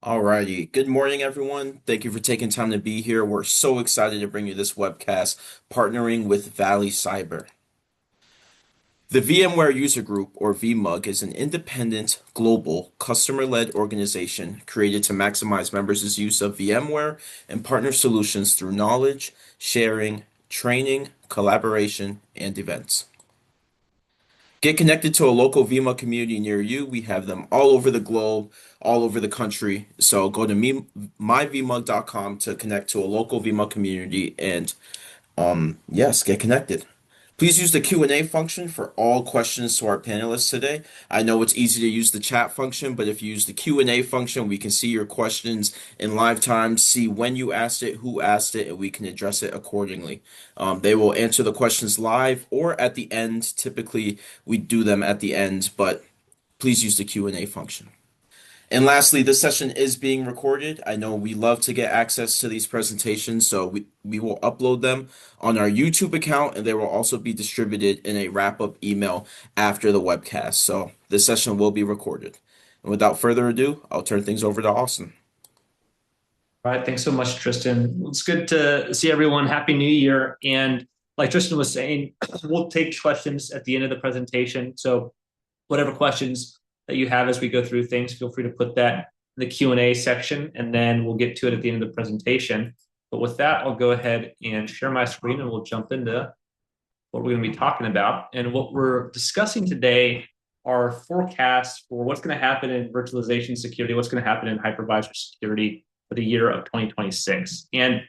Alrighty. Good morning, everyone. Thank you for taking time to be here. We're so excited to bring you this webcast, partnering with Vali Cyber. The VMware User Group, or VMUG, is an independent, global, customer-led organization created to maximize members' use of VMware and partner solutions through knowledge, sharing, training, collaboration, and events. Get connected to a local VMUG community near you. We have them all over the globe, all over the country. So go to myvmug.com to connect to a local VMUG community and yes, get connected. Please use the Q&A function for all questions to our panelists today. I know it's easy to use the chat function, but if you use the Q&A function, we can see your questions in live time, see when you asked it, who asked it, and we can address it accordingly. They will answer the questions live or at the end. Typically, we do them at the end, but please use the Q&A function. And lastly, this session is being recorded. I know we love to get access to these presentations, so we will upload them on our YouTube account, and they will also be distributed in a wrap-up email after the webcast. So this session will be recorded. And without further ado, I'll turn things over to Austin. All right, thanks so much, Tristan. It's good to see everyone. Happy New Year. And like Tristan was saying, we'll take questions at the end of the presentation. So whatever questions that you have as we go through things, feel free to put that in the Q&A section, and then we'll get to it at the end of the presentation. But with that, I'll go ahead and share my screen, and we'll jump into what we're going to be talking about. And what we're discussing today are forecasts for what's going to happen in virtualization security, what's going to happen in hypervisor security for the year of 2026. And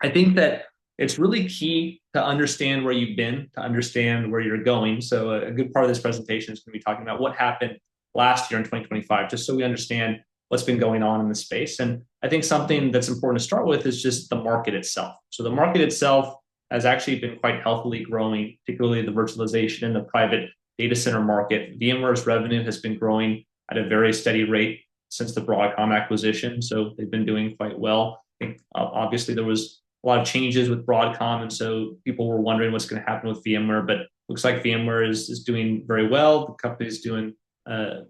I think that it's really key to understand where you've been, to understand where you're going. So a good part of this presentation is going to be talking about what happened last year in 2025, just so we understand what's been going on in the space. And I think something that's important to start with is just the market itself. So the market itself has actually been quite healthily growing, particularly the virtualization and the private data center market. VMware's revenue has been growing at a very steady rate since the Broadcom acquisition, so they've been doing quite well. I think obviously there was a lot of changes with Broadcom, and so people were wondering what's going to happen with VMware, but looks like VMware is doing very well. The company is doing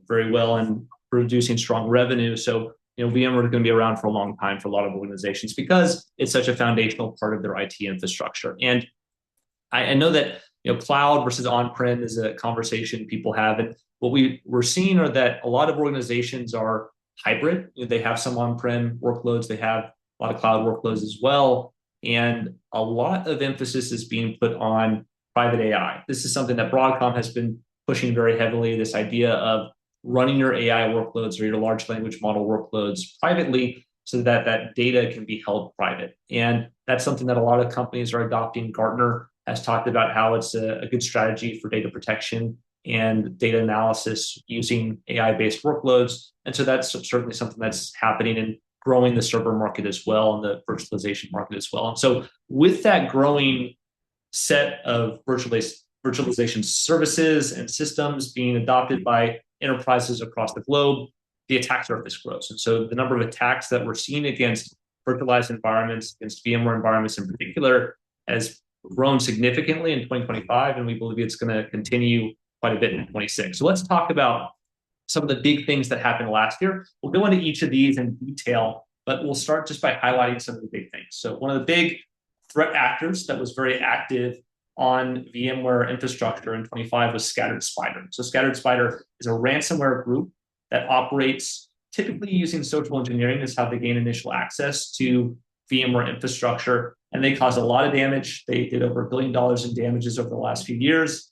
very well and producing strong revenue. So VMware is going to be around for a long time for a lot of organizations because it's such a foundational part of their IT infrastructure. And I know that cloud versus on-prem is a conversation people have, and what we're seeing are that a lot of organizations are hybrid. They have some on-prem workloads, they have a lot of cloud workloads as well, and a lot of emphasis is being put on private AI. This is something that Broadcom has been pushing very heavily, this idea of running your AI workloads or your large language model workloads privately so that that data can be held private. And that's something that a lot of companies are adopting. Gartner has talked about how it's a good strategy for data protection and data analysis using AI-based workloads. And so that's certainly something that's happening and growing the server market as well and the virtualization market as well. And so with that growing set of virtualization services and systems being adopted by enterprises across the globe, the attack surface grows. And so the number of attacks that we're seeing against virtualized environments, against VMware environments in particular, has grown significantly in 2025, and we believe it's going to continue quite a bit in 26. So let's talk about some of the big things that happened last year. We'll go into each of these in detail, but we'll start just by highlighting some of the big things. So one of the big threat actors that was very active on VMware infrastructure in 25 was Scattered Spider. So Scattered Spider is a ransomware group that operates typically using social engineering as how they gain initial access to VMware infrastructure, and they caused a lot of damage. They did over $1 billion in damages over the last few years.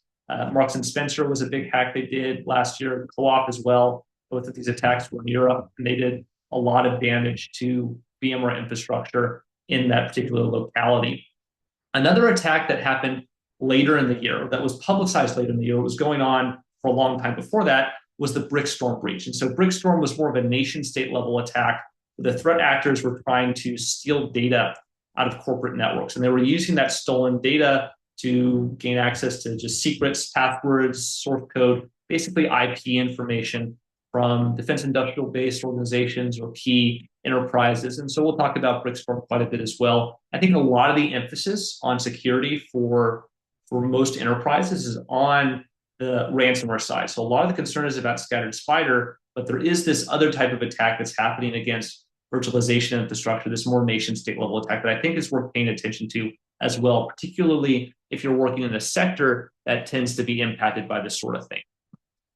Marks and Spencer was a big hack they did last year, Co-op as well. Both of these attacks were in Europe, and they did a lot of damage to VMware infrastructure in that particular locality. Another attack that happened later in the year, that was publicized later in the year, was going on for a long time before that, was the Brickstorm breach. And so Brickstorm was more of a nation state level attack. The threat actors were trying to steal data out of corporate networks, and they were using that stolen data to gain access to just secrets, passwords, source code, basically IP information from defense industrial based organizations or key enterprises. And so we'll talk about Brickstorm quite a bit as well. I think a lot of the emphasis on security for most enterprises is on the ransomware side. So a lot of the concern is about Scattered Spider, But there is this other type of attack that's happening against virtualization infrastructure, this more nation state level attack that I think is worth paying attention to as well, particularly if you're working in a sector that tends to be impacted by this sort of thing.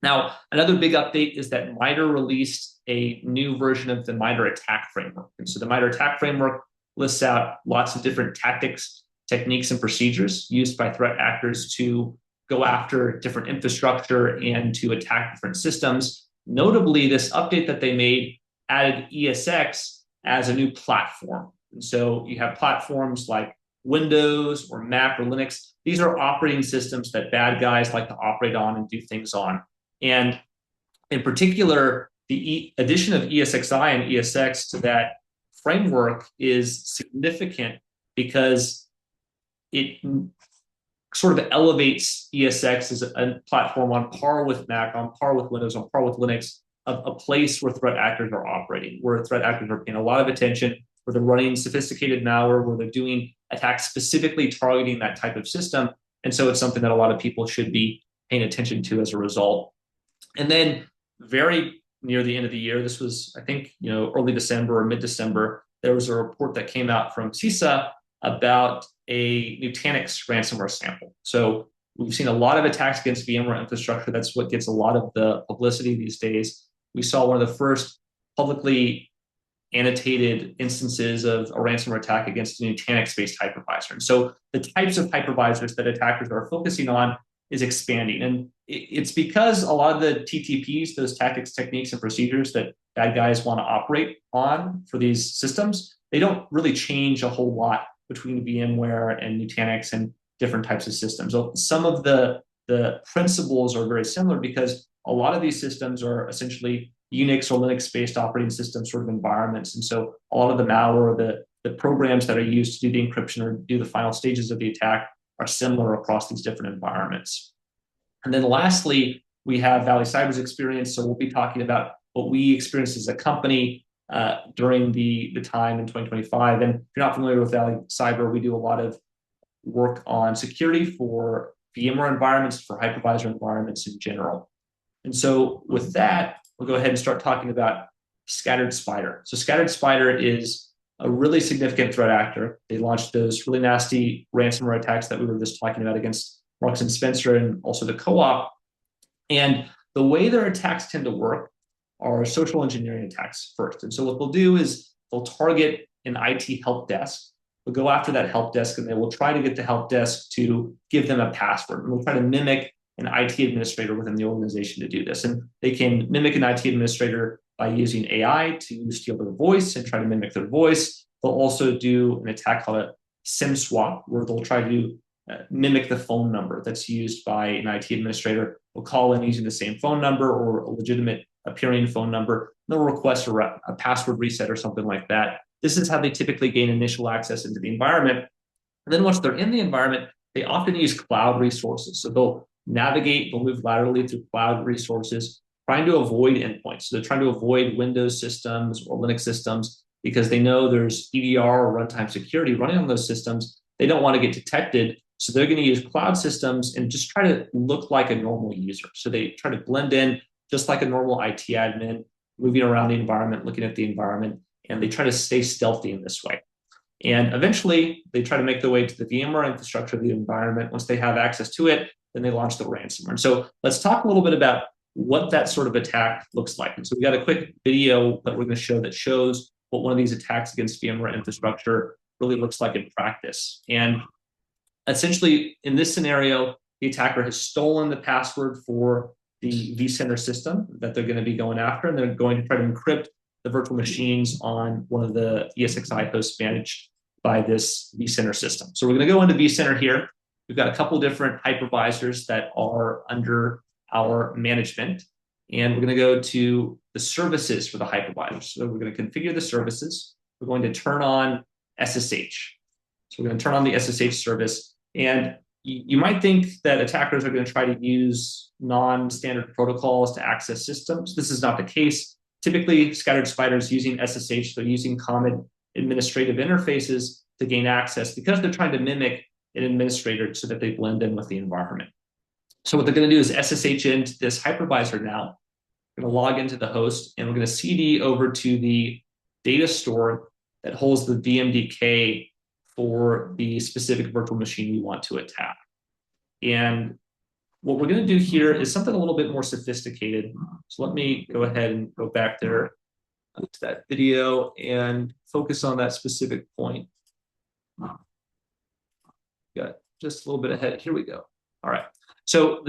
Now, another big update is that MITRE released a new version of the MITRE attack framework. And so the MITRE attack framework lists out lots of different tactics, techniques, and procedures used by threat actors to go after different infrastructure and to attack different systems. Notably, this update that they made added ESX as a new platform. And so you have platforms like Windows or Mac or Linux. These are operating systems that bad guys like to operate on and do things on. And in particular, the addition of ESXi and ESX to that framework is significant because it sort of elevates ESX as a platform on par with Mac, on par with Windows, on par with Linux, of a place where threat actors are operating, where threat actors are paying a lot of attention, where they're running sophisticated malware, where they're doing attacks specifically targeting that type of system. And so it's something that a lot of people should be paying attention to as a result. And then very near the end of the year, this was, I think, early December or mid-December, there was a report that came out from CISA about a Nutanix ransomware sample. So we've seen a lot of attacks against VMware infrastructure. That's what gets a lot of the publicity these days. We saw one of the first publicly annotated instances of a ransomware attack against a Nutanix-based hypervisor. And so the types of hypervisors that attackers are focusing on is expanding. And it's because a lot of the TTPs, those tactics, techniques, and procedures that bad guys want to operate on for these systems, they don't really change a whole lot between VMware and Nutanix and different types of systems. So some of the principles are very similar because a lot of these systems are essentially Unix or Linux-based operating system sort of environments. And so a lot of the malware, the programs that are used to do the encryption or do the final stages of the attack are similar across these different environments. And then lastly, we have Vali Cyber's experience. So we'll be talking about what we experienced as a company during the time in 2025. And if you're not familiar with Vali Cyber, we do a lot of work on security for VMware environments, for hypervisor environments in general. And so with that, we'll go ahead and start talking about Scattered Spider. So Scattered Spider is a really significant threat actor. They launched those really nasty ransomware attacks that we were just talking about against Marks and Spencer and also the co-op. And the way their attacks tend to work are social engineering attacks first. And so what they'll do is they'll target an IT help desk. They'll go after that help desk and they will try to get the help desk to give them a password. And they'll try to mimic an IT administrator within the organization to do this. And they can mimic an IT administrator by using AI to steal their voice and try to mimic their voice. They'll also do an attack called a SIM swap, where they'll try to mimic the phone number that's used by an IT administrator. They'll call in using the same phone number or a legitimate appearing phone number. They'll request a password reset or something like that. This is how they typically gain initial access into the environment. And then once they're in the environment, they often use cloud resources. So they'll move laterally through cloud resources, trying to avoid endpoints. So they're trying to avoid Windows systems or Linux systems because they know there's EDR or runtime security running on those systems. They don't want to get detected. So they're going to use cloud systems and just try to look like a normal user. So they try to blend in just like a normal IT admin, moving around the environment, looking at the environment, and they try to stay stealthy in this way. And eventually, they try to make their way to the VMware infrastructure of the environment. Once they have access to it, then they launch the ransomware. And so let's talk a little bit about what that sort of attack looks like. And so we got a quick video that we're going to show that shows what one of these attacks against VMware infrastructure really looks like in practice. And essentially, in this scenario, the attacker has stolen the password for the vCenter system that they're going to be going after, and they're going to try to encrypt the virtual machines on one of the ESXi hosts managed by this vCenter system. So we're going to go into vCenter here. We've got a couple different hypervisors that are under our management, and we're going to go to the services for the hypervisors. So we're going to configure the services. We're going to turn on SSH. So we're going to turn on the SSH service, and you might think that attackers are going to try to use non-standard protocols to access systems. This is not the case. Typically, Scattered Spider is using SSH. They're using common administrative interfaces to gain access because they're trying to mimic an administrator so that they blend in with the environment. So what they're going to do is SSH into this hypervisor now. We're going to log into the host, and we're going to CD over to the data store that holds the VMDK for the specific virtual machine we want to attack. And what we're going to do here is something a little bit more sophisticated. So let me go ahead and go back there to that video and focus on that specific point. Got just a little bit ahead. Here we go. All right. So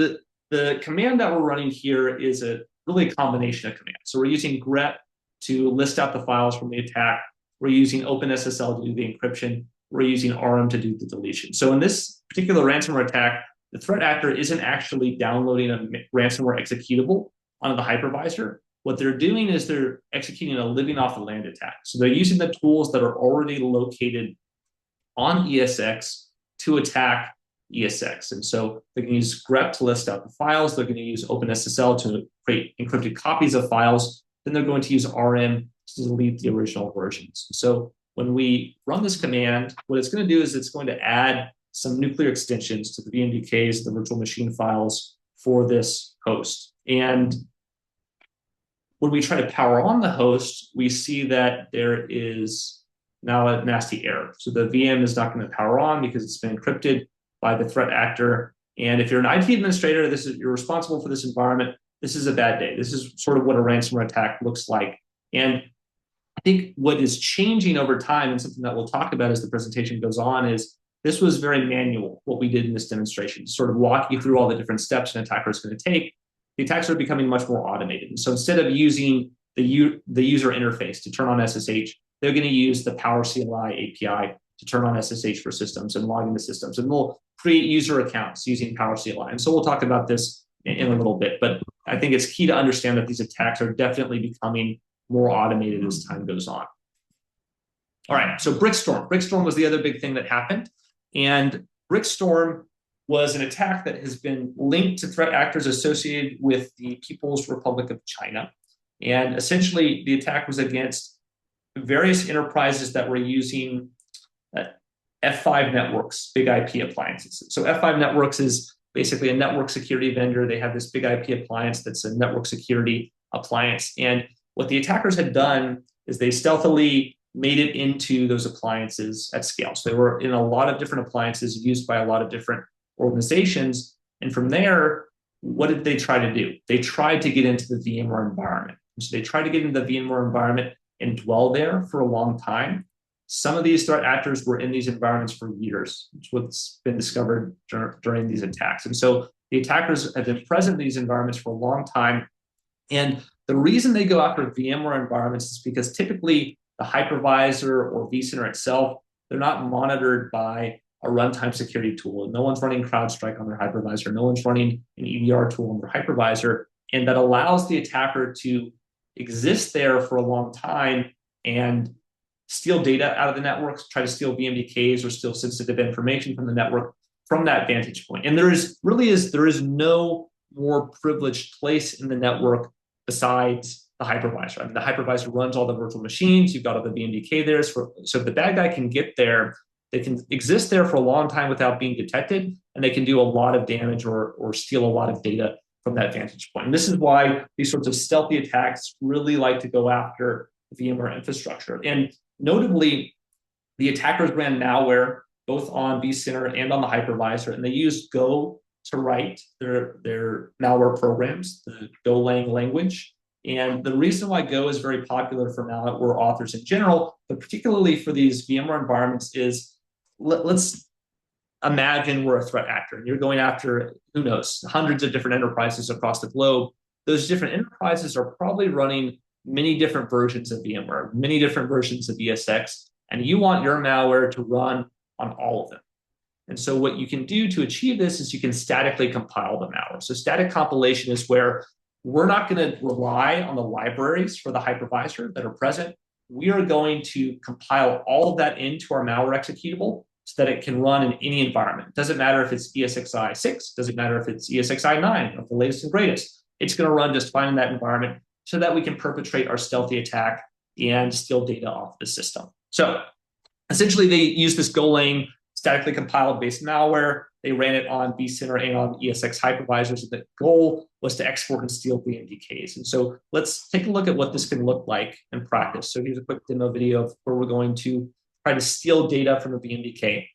the command that we're running here is really a combination of commands. So we're using grep to list out the files from the attack. We're using OpenSSL to do the encryption. We're using RM to do the deletion. So in this particular ransomware attack, the threat actor isn't actually downloading a ransomware executable onto the hypervisor. What they're doing is they're executing a living off the land attack. So they're using the tools that are already located on ESX to attack ESX. And so they're going to use grep to list out the files. They're going to use OpenSSL to create encrypted copies of files. Then they're going to use RM to delete the original versions. So when we run this command, what it's going to do is it's going to add some nuclear extensions to the VMDKs, the virtual machine files for this host. And when we try to power on the host, we see that there is now a nasty error. So the VM is not going to power on because it's been encrypted by the threat actor. And if you're an IT administrator, you're responsible for this environment, this is a bad day. This is sort of what a ransomware attack looks like. And I think what is changing over time, and something that we'll talk about as the presentation goes on, is this was very manual, what we did in this demonstration, to sort of walk you through all the different steps an attacker is going to take. The attacks are becoming much more automated. And so instead of using the user interface to turn on SSH, they're going to use the Power CLI API to turn on SSH for systems and log into systems. And we'll create user accounts using Power CLI. And so we'll talk about this in a little bit. But I think it's key to understand that these attacks are definitely becoming more automated as time goes on. All right, so Brickstorm. Brickstorm was the other big thing that happened. And Brickstorm was an attack that has been linked to threat actors associated with the People's Republic of China. And essentially, the attack was against various enterprises that were using F5 networks, big IP appliances. So F5 networks is basically a network security vendor. They have this big IP appliance that's a network security appliance. And what the attackers had done is they stealthily made it into those appliances at scale. So they were in a lot of different appliances used by a lot of different organizations. And from there, what did they try to do? They tried to get into the VMware environment. So they tried to get into the VMware environment and dwell there for a long time. Some of these threat actors were in these environments for years, which is what's been discovered during these attacks. And so the attackers have been present in these environments for a long time. And the reason they go after VMware environments is because typically the hypervisor or vCenter itself, they're not monitored by a runtime security tool. No one's running CrowdStrike on their hypervisor. No one's running an EDR tool on their hypervisor. And that allows the attacker to exist there for a long time and steal data out of the networks, try to steal VMDKs or steal sensitive information from the network from that vantage point. And there is no more privileged place in the network besides the hypervisor. I mean, the hypervisor runs all the virtual machines. You've got all the VMDK there. So if the bad guy can get there, they can exist there for a long time without being detected, and they can do a lot of damage or steal a lot of data from that vantage point. And this is why these sorts of stealthy attacks really like to go after the VMware infrastructure. And notably, the attackers ran malware both on vCenter and on the hypervisor, and they used Go to write their malware programs, the Golang language. And the reason why Go is very popular for malware authors in general, but particularly for these VMware environments, is let's imagine we're a threat actor and you're going after, who knows, hundreds of different enterprises across the globe. Those different enterprises are probably running many different versions of VMware, many different versions of ESX, and you want your malware to run on all of them. And so what you can do to achieve this is you can statically compile the malware. So static compilation is where we're not going to rely on the libraries for the hypervisor that are present. We are going to compile all of that into our malware executable so that it can run in any environment. It doesn't matter if it's ESXi 6, doesn't matter if it's ESXi 9, or the latest and greatest. It's going to run just fine in that environment so that we can perpetrate our stealthy attack and steal data off the system. So essentially, they use this Golang statically compiled based malware. They ran it on vCenter and on ESX hypervisors. And the goal was to export and steal VMDKs. And so let's take a look at what this can look like in practice. So here's a quick demo video of where we're going to try to steal data from a VMDK.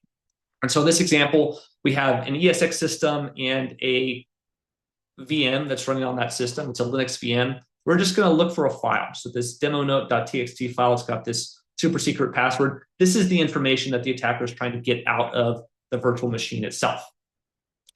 And so in this example, we have an ESX system and a VM that's running on that system. It's a Linux VM. We're just going to look for a file. So this demonote.txt file has got this super secret password. This is the information that the attacker is trying to get out of the virtual machine itself.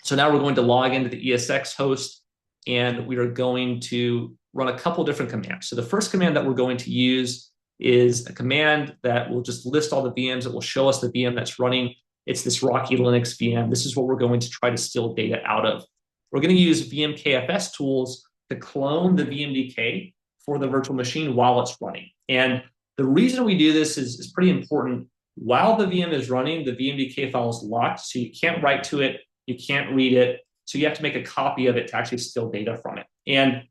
So now we're going to log into the ESX host, and we are going to run a couple different commands. So the first command that we're going to use is a command that will just list all the VMs. It will show us the VM that's running. It's this Rocky Linux VM. This is what we're going to try to steal data out of. We're going to use VMKFS tools to clone the VMDK for the virtual machine while it's running. And the reason we do this is pretty important. While the VM is running, the VMDK file is locked, so you can't write to it, you can't read it, so you have to make a copy of it to actually steal data from it. And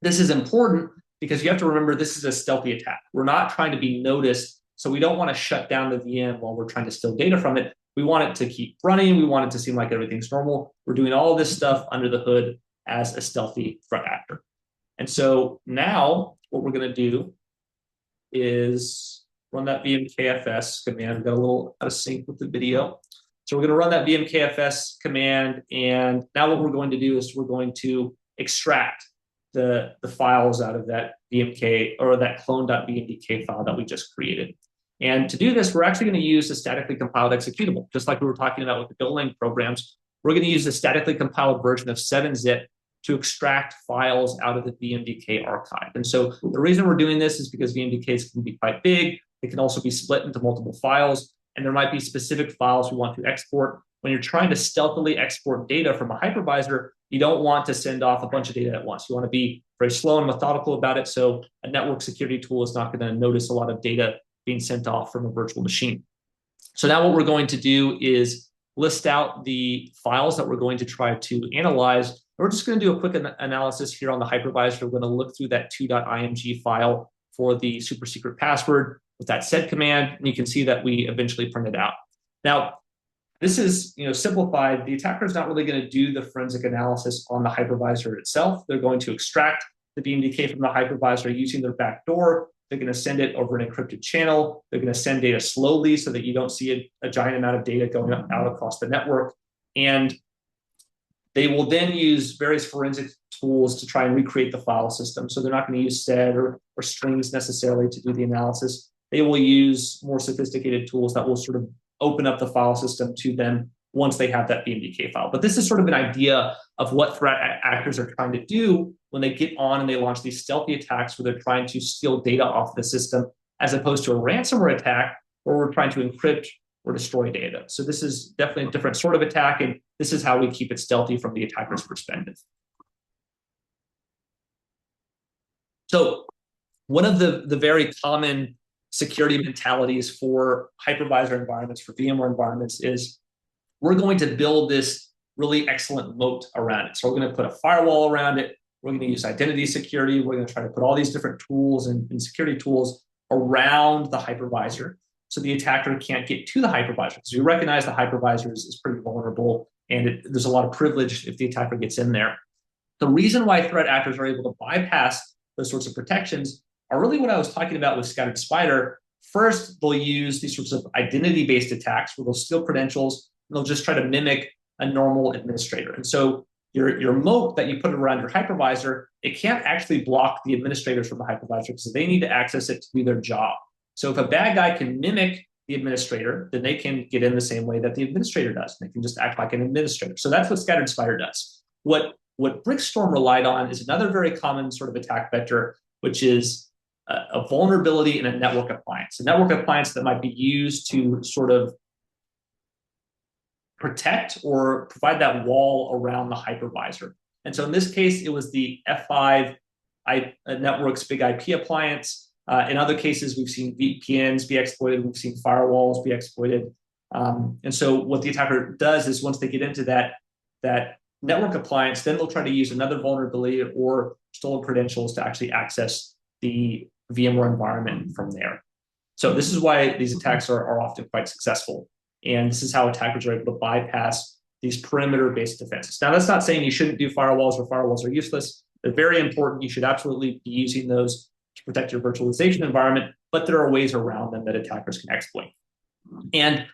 this is important because you have to remember this is a stealthy attack. We're not trying to be noticed, so we don't want to shut down the VM while we're trying to steal data from it. We want it to keep running. We want it to seem like everything's normal. We're doing all of this stuff under the hood as a stealthy threat actor. And so now what we're going to do is run that VMKFS command. We've got a little out of sync with the video. So we're going to run that VMKFS command. And now what we're going to do is we're going to extract the files out of that VMK or that clone.vmdk file that we just created. And to do this, we're actually going to use a statically compiled executable, just like we were talking about with the Golang programs. We're going to use a statically compiled version of 7-zip to extract files out of the VMDK archive. And so the reason we're doing this is because VMDKs can be quite big. It can also be split into multiple files, and there might be specific files we want to export. When you're trying to stealthily export data from a hypervisor, you don't want to send off a bunch of data at once. You want to be very slow and methodical about it, so a network security tool is not going to notice a lot of data being sent off from a virtual machine. So now what we're going to do is list out the files that we're going to try to analyze. We're just going to do a quick analysis here on the hypervisor. We're going to look through that 2.img file for the super secret password with that sed command, and you can see that we eventually print it out. Now, this is simplified. The attacker is not really going to do the forensic analysis on the hypervisor itself. They're going to extract the BMDK from the hypervisor using their backdoor. They're going to send it over an encrypted channel. They're going to send data slowly so that you don't see a giant amount of data going out across the network. And they will then use various forensic tools to try and recreate the file system. So they're not going to use sed or strings necessarily to do the analysis. They will use more sophisticated tools that will sort of open up the file system to them once they have that BMDK file. But this is sort of an idea of what threat actors are trying to do when they get on and they launch these stealthy attacks where they're trying to steal data off the system, as opposed to a ransomware attack where we're trying to encrypt or destroy data. So this is definitely a different sort of attack, and this is how we keep it stealthy from the attacker's perspective. So one of the very common security mentalities for hypervisor environments, for VMware environments, is we're going to build this really excellent moat around it. So we're going to put a firewall around it. We're going to use identity security. We're going to try to put all these different tools and security tools around the hypervisor so the attacker can't get to the hypervisor. Because we recognize the hypervisor is pretty vulnerable, and there's a lot of privilege if the attacker gets in there. The reason why threat actors are able to bypass those sorts of protections are really what I was talking about with Scattered Spider. First, they'll use these sorts of identity-based attacks where they'll steal credentials and they'll just try to mimic a normal administrator. And so your moat that you put around your hypervisor, it can't actually block the administrators from the hypervisor because they need to access it to do their job. So if a bad guy can mimic the administrator, then they can get in the same way that the administrator does. They can just act like an administrator. So that's what Scattered Spider does. What Brickstorm relied on is another very common sort of attack vector, which is a vulnerability in a network appliance. A network appliance that might be used to sort of protect or provide that wall around the hypervisor. And so in this case, it was the F5 Networks Big IP appliance. In other cases, we've seen VPNs be exploited. We've seen firewalls be exploited. And so what the attacker does is once they get into that network appliance, then they'll try to use another vulnerability or stolen credentials to actually access the VMware environment from there. So this is why these attacks are often quite successful. And this is how attackers are able to bypass these perimeter-based defenses. Now, that's not saying you shouldn't do firewalls or firewalls are useless. They're very important. You should absolutely be using those to protect your virtualization environment, but there are ways around them that attackers can exploit. And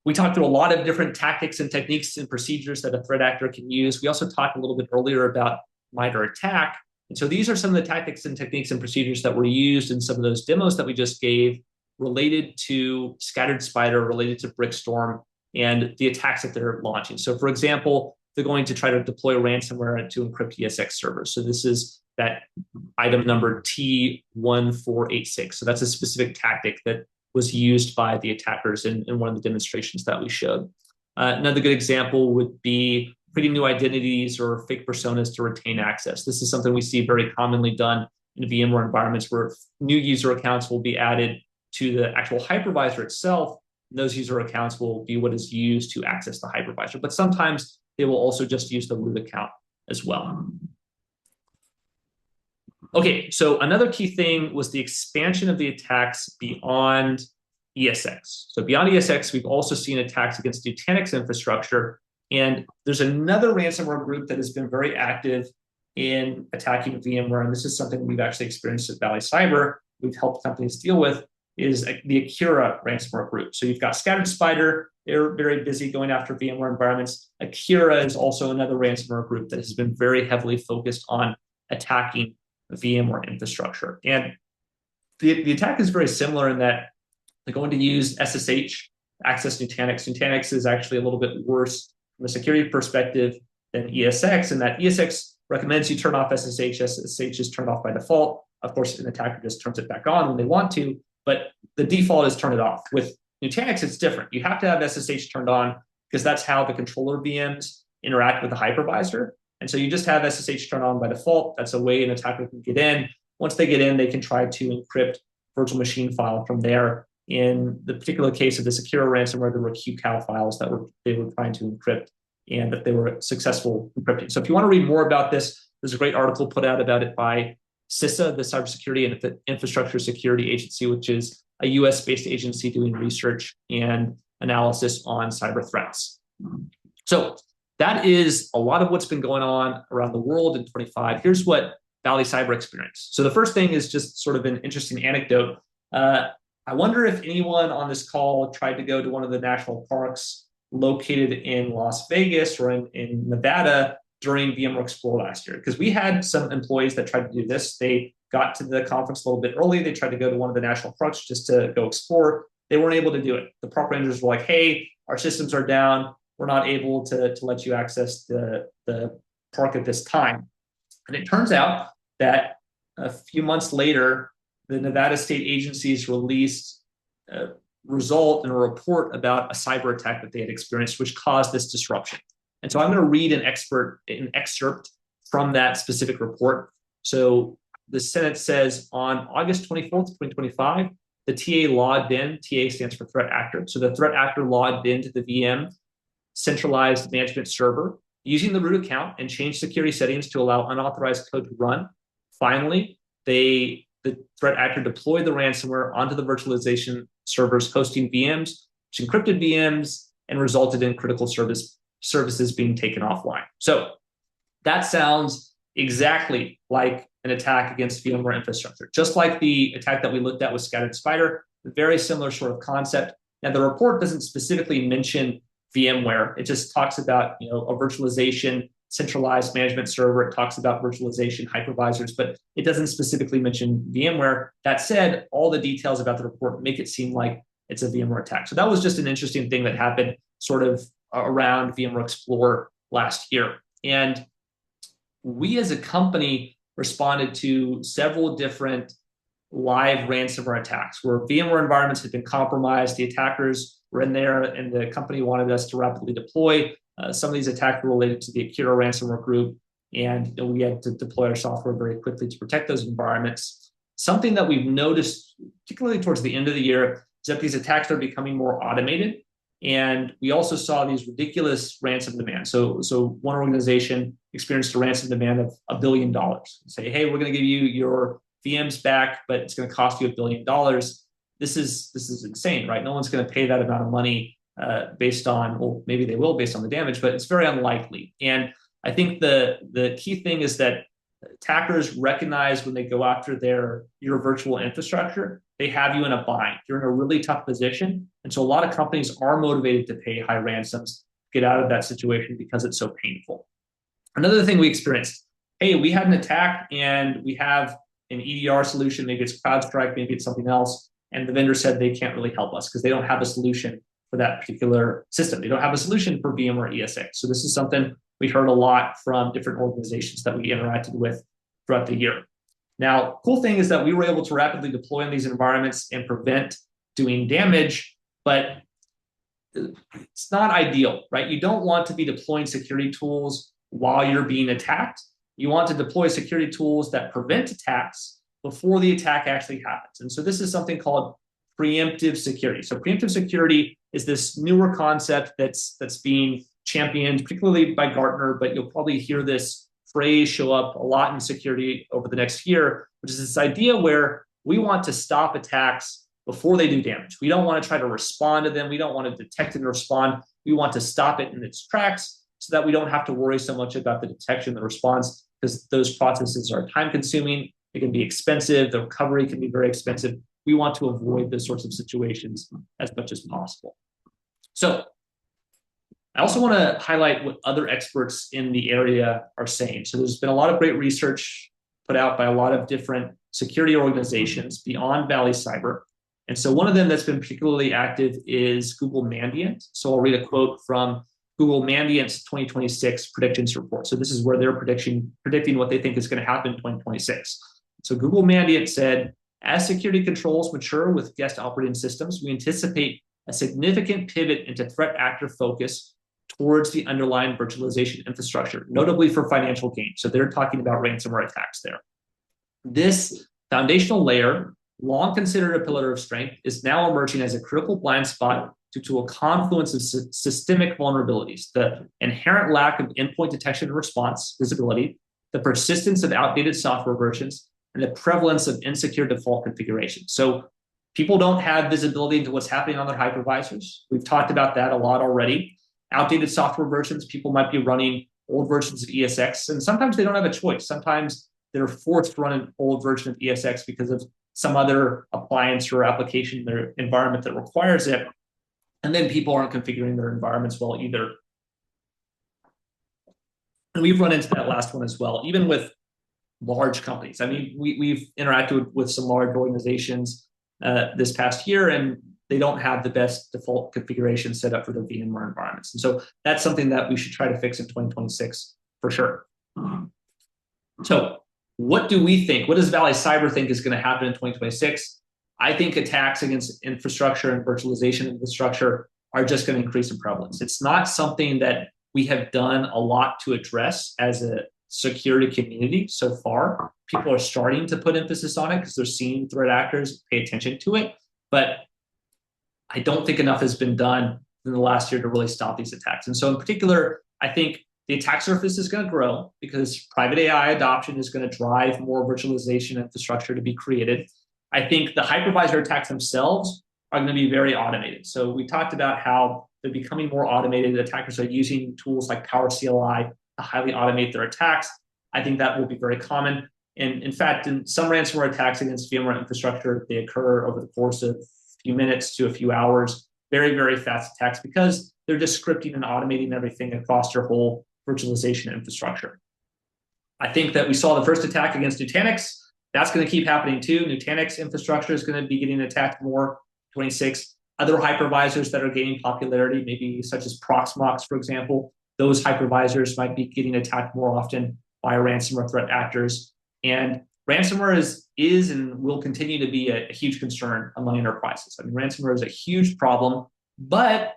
we talked through a lot of different tactics and techniques and procedures that a threat actor can use. We also talked a little bit earlier about MITRE ATT&CK. And so these are some of the tactics and techniques and procedures that were used in some of those demos that we just gave related to Scattered Spider, related to Brickstorm, and the attacks that they're launching. So for example, they're going to try to deploy ransomware to encrypt ESX servers. So this is that item number T1486. So that's a specific tactic that was used by the attackers in one of the demonstrations that we showed. Another good example would be creating new identities or fake personas to retain access. This is something we see very commonly done in VMware environments where new user accounts will be added to the actual hypervisor itself. And those user accounts will be what is used to access the hypervisor. But sometimes they will also just use the root account as well. Okay, so another key thing was the expansion of the attacks beyond ESX. So beyond ESX, we've also seen attacks against Nutanix infrastructure. And there's another ransomware group that has been very active in attacking VMware. And this is something we've actually experienced at Vali Cyber. We've helped companies deal with is the Akira ransomware group. So you've got Scattered Spider. They're very busy going after VMware environments. Akira is also another ransomware group that has been very heavily focused on attacking VMware infrastructure. And the attack is very similar in that they're going to use SSH to access Nutanix. Nutanix is actually a little bit worse from a security perspective than ESX, and that ESX recommends you turn off SSH. SSH is turned off by default. Of course, an attacker just turns it back on when they want to, but the default is turn it off. With Nutanix, it's different. You have to have SSH turned on because that's how the controller VMs interact with the hypervisor. And so you just have SSH turned on by default. That's a way an attacker can get in. Once they get in, they can try to encrypt virtual machine file from there. In the particular case of the Akira ransomware, there were QCOW files that they were trying to encrypt and that they were successful encrypting. So if you want to read more about this, there's a great article put out about it by CISA, the Cybersecurity and Infrastructure Security Agency, which is a US-based agency doing research and analysis on cyber threats. So that is a lot of what's been going on around the world in 25. Here's what Vali Cyber experienced. So the first thing is just sort of an interesting anecdote. I wonder if anyone on this call tried to go to one of the national parks located in Las Vegas or in Nevada during VMware Explore last year, because we had some employees that tried to do this. They got to the conference a little bit early. They tried to go to one of the national parks just to go explore. They weren't able to do it. The park rangers were like, hey, our systems are down. We're not able to let you access the park at this time. And it turns out that a few months later, the Nevada state agencies released a result and a report about a cyber attack that they had experienced, which caused this disruption. And so I'm going to read an excerpt from that specific report. So the Senate says on August 24th, 2025, the TA logged in. TA stands for threat actor. So the threat actor logged into the VM centralized management server using the root account and changed security settings to allow unauthorized code to run. Finally, the threat actor deployed the ransomware onto the virtualization servers hosting VMs, which encrypted VMs and resulted in critical services being taken offline. So that sounds exactly like an attack against VMware infrastructure, just like the attack that we looked at with Scattered Spider, a very similar sort of concept. Now, the report doesn't specifically mention VMware. It just talks about, a virtualization centralized management server. It talks about virtualization hypervisors, but it doesn't specifically mention VMware. That said, all the details about the report make it seem like it's a VMware attack. So that was just an interesting thing that happened sort of around VMware Explore last year. And we as a company responded to several different live ransomware attacks where VMware environments had been compromised. The attackers were in there and the company wanted us to rapidly deploy. Some of these attacks were related to the Akira ransomware group, and we had to deploy our software very quickly to protect those environments. Something that we've noticed, particularly towards the end of the year, is that these attacks are becoming more automated. And we also saw these ridiculous ransom demands. So one organization experienced a ransom demand of $1 billion. Say, hey, we're going to give you your VMs back, but it's going to cost you $1 billion. This is insane, right? No one's going to pay that amount of money based on, well, maybe they will based on the damage, but it's very unlikely. And I think the key thing is that attackers recognize when they go after your virtual infrastructure, they have you in a bind. You're in a really tough position. And so a lot of companies are motivated to pay high ransoms to get out of that situation because it's so painful. Another thing we experienced, hey, we had an attack and we have an EDR solution, maybe it's CrowdStrike, maybe it's something else, and the vendor said they can't really help us because they don't have a solution for that particular system. They don't have a solution for VMware ESX. So this is something we heard a lot from different organizations that we interacted with throughout the year. Now, cool thing is that we were able to rapidly deploy in these environments and prevent doing damage, but it's not ideal, right? You don't want to be deploying security tools while you're being attacked. You want to deploy security tools that prevent attacks before the attack actually happens. And so this is something called preemptive security. So preemptive security is this newer concept that's being championed, particularly by Gartner, but you'll probably hear this phrase show up a lot in security over the next year, which is this idea where we want to stop attacks before they do damage. We don't want to try to respond to them. We don't want to detect and respond. We want to stop it in its tracks so that we don't have to worry so much about the detection and the response, because those processes are time consuming. They can be expensive. The recovery can be very expensive. We want to avoid those sorts of situations as much as possible. So I also want to highlight what other experts in the area are saying. So there's been a lot of great research put out by a lot of different security organizations beyond Vali Cyber. And so one of them that's been particularly active is Google Mandiant. So I'll read a quote from Google Mandiant's 2026 predictions report. So this is where they're predicting what they think is going to happen in 2026. So Google Mandiant said, as security controls mature with guest operating systems, we anticipate a significant pivot into threat actor focus towards the underlying virtualization infrastructure, notably for financial gain. So they're talking about ransomware attacks there. This foundational layer, long considered a pillar of strength, is now emerging as a critical blind spot due to a confluence of systemic vulnerabilities, the inherent lack of endpoint detection and response visibility, the persistence of outdated software versions, and the prevalence of insecure default configuration. So people don't have visibility into what's happening on their hypervisors. We've talked about that a lot already. Outdated software versions, people might be running old versions of ESX, and sometimes they don't have a choice. Sometimes they're forced to run an old version of ESX because of some other appliance or application in their environment that requires it. And then people aren't configuring their environments well either. And we've run into that last one as well, even with large companies. I mean, we've interacted with some large organizations this past year, and they don't have the best default configuration set up for their VMware environments. And so that's something that we should try to fix in 2026 for sure. So what do we think? What does Vali Cyber think is going to happen in 2026? I think attacks against infrastructure and virtualization infrastructure are just going to increase in prevalence. It's not something that we have done a lot to address as a security community so far. People are starting to put emphasis on it because they're seeing threat actors pay attention to it. But I don't think enough has been done in the last year to really stop these attacks. And so in particular, I think the attack surface is going to grow because private AI adoption is going to drive more virtualization infrastructure to be created. I think the hypervisor attacks themselves are going to be very automated. So we talked about how they're becoming more automated. Attackers are using tools like PowerCLI to highly automate their attacks. I think that will be very common. And in fact, in some ransomware attacks against VMware infrastructure, they occur over the course of a few minutes to a few hours, very, very fast attacks because they're just scripting and automating everything across your whole virtualization infrastructure. I think that we saw the first attack against Nutanix. That's going to keep happening too. Nutanix infrastructure is going to be getting attacked more. 26 other hypervisors that are gaining popularity, maybe such as Proxmox, for example. Those hypervisors might be getting attacked more often by ransomware threat actors. And ransomware is and will continue to be a huge concern among enterprises. I mean, ransomware is a huge problem, but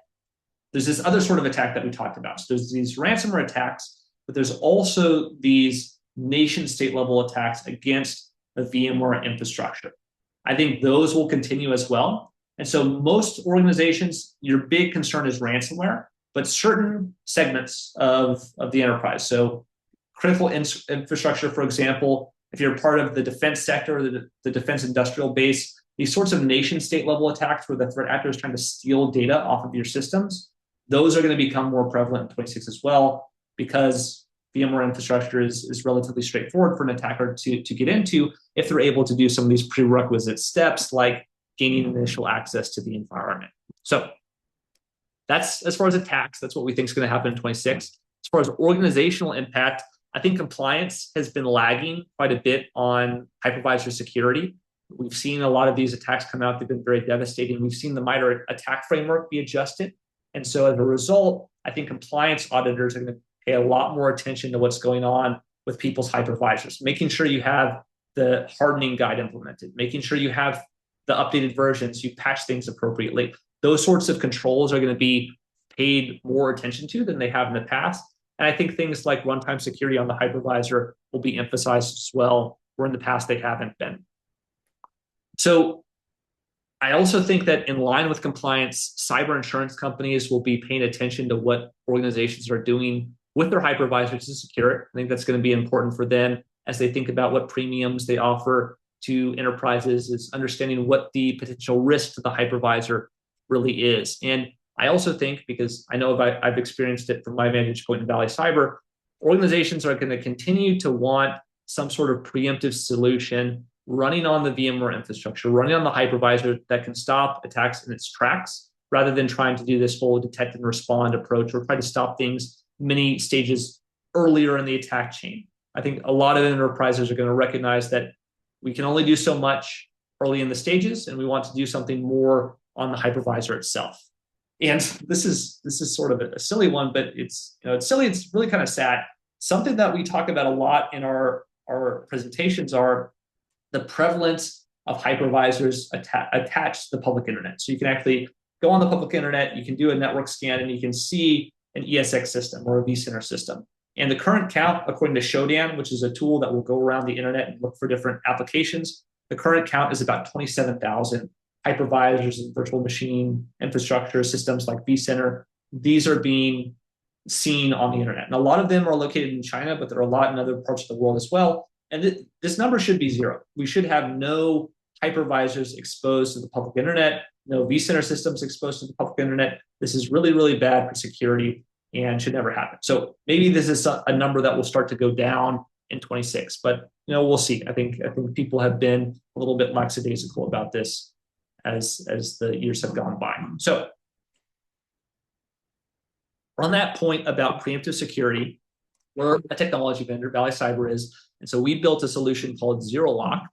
there's this other sort of attack that we talked about. So there's these ransomware attacks, but there's also these nation-state level attacks against the VMware infrastructure. I think those will continue as well. And so most organizations, your big concern is ransomware, but certain segments of the enterprise. So critical infrastructure, for example, if you're part of the defense sector or the defense industrial base, these sorts of nation state level attacks where the threat actor is trying to steal data off of your systems, those are going to become more prevalent in 26 as well, because VMware infrastructure is relatively straightforward for an attacker to get into if they're able to do some of these prerequisite steps like gaining initial access to the environment. So that's as far as attacks, that's what we think is going to happen in 26. As far as organizational impact, I think compliance has been lagging quite a bit on hypervisor security. We've seen a lot of these attacks come out. They've been very devastating. We've seen the MITRE attack framework be adjusted. And so as a result, I think compliance auditors are going to pay a lot more attention to what's going on with people's hypervisors, making sure you have the hardening guide implemented, making sure you have the updated versions, you patch things appropriately. Those sorts of controls are going to be paid more attention to than they have in the past. And I think things like runtime security on the hypervisor will be emphasized as well, where in the past they haven't been. So I also think that in line with compliance, cyber insurance companies will be paying attention to what organizations are doing with their hypervisors to secure it. I think that's going to be important for them as they think about what premiums they offer to enterprises, is understanding what the potential risk to the hypervisor really is. And I also think, because I know I've experienced it from my vantage point in Vali Cyber, organizations are going to continue to want some sort of preemptive solution running on the VMware infrastructure, running on the hypervisor that can stop attacks in its tracks, rather than trying to do this whole detect and respond approach or try to stop things many stages earlier in the attack chain. I think a lot of enterprises are going to recognize that we can only do so much early in the stages, and we want to do something more on the hypervisor itself. And this is sort of a silly one, but it's silly. It's really kind of sad. Something that we talk about a lot in our presentations are the prevalence of hypervisors attached to the public internet. So you can actually go on the public internet, you can do a network scan, and you can see an ESX system or a vCenter system. And the current count, according to Shodan, which is a tool that will go around the internet and look for different applications, the current count is about 27,000 hypervisors and virtual machine infrastructure systems like vCenter. These are being seen on the internet. And a lot of them are located in China, but there are a lot in other parts of the world as well. And this number should be zero. We should have no hypervisors exposed to the public internet, no vCenter systems exposed to the public internet. This is really, really bad for security and should never happen. So maybe this is a number that will start to go down in 26, but we'll see. I think people have been a little bit lackadaisical about this as the years have gone by. So on that point about preemptive security, we're a technology vendor, Vali Cyber is, and so we built a solution called Zero Lock.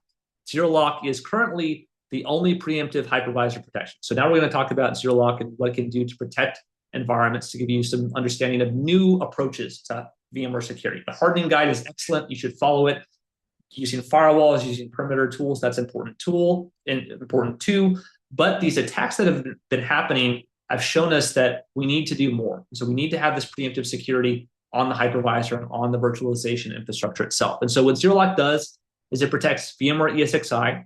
Zero Lock is currently the only preemptive hypervisor protection. So now we're going to talk about Zero Lock and what it can do to protect environments, to give you some understanding of new approaches to VMware security. The hardening guide is excellent. You should follow it. Using firewalls, using perimeter tools, that's important too. But these attacks that have been happening have shown us that we need to do more. So we need to have this preemptive security on the hypervisor and on the virtualization infrastructure itself. And so what Zero Lock does is it protects VMware ESXi. It